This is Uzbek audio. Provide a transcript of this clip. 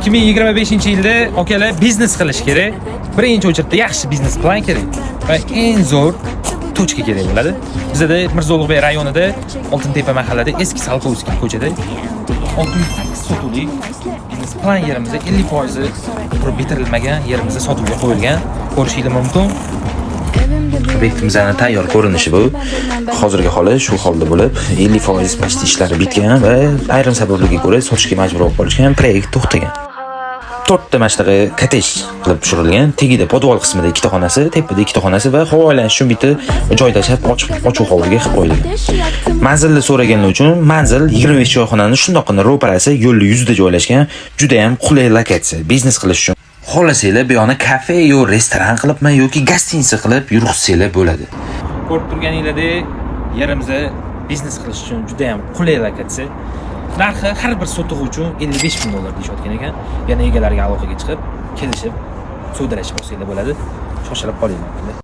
2025-yilda akalar biznes qilish kerak. Birinchi o'chirda yaxshi biznes plan kerak va eng zo'r точка kerak bo'ladi. Bizda Mirzo Ulug'bek rayonida Oltintepa mahallada eski Salkovskiy ko'chada 608 sotuvli biznes plan yerimizda 50% qurib bitirilmagan yerimizda sotuvga qo'yilgan. Ko'rishingiz mumkin. Obyektimizning tayyor ko'rinishi bu. Hozirgi holi shu holda bo'lib, 50% pashti ishlari bitgan va ayrim sabablarga ko'ra sotishga majbur bo'lib qolishgan, proyekt to'xtagan. 4 ta mashtaqa kotej qilib tushirilgan. Tegida podval qismida 2 ta xonasi, tepada 2 ta xonasi va havolanish uchun bitta joylashib ochiq hovliga qilib qo'yilgan. Manzilni so'raganlar uchun manzil 25 joyxonani shundoqqina ro'parasi yo'l yuzida joylashgan, juda ham qulay lokatsiya biznes qilish uchun. Xohlasanglar bu yoqni kafe yo restoran qilibmi yoki gostinitsa qilib yurg'izsanglar bo'ladi. Ko'rib turganingizdek, yerimizda biznes qilish uchun juda ham qulay lokatsiya. Narxi har bir sotuv uchun 55 ming dollar deyishayotgan ekan. Yana egalariga aloqaga chiqib, kelishib, sudalashib olsanglar bo'ladi. Shoshilib qolinglar.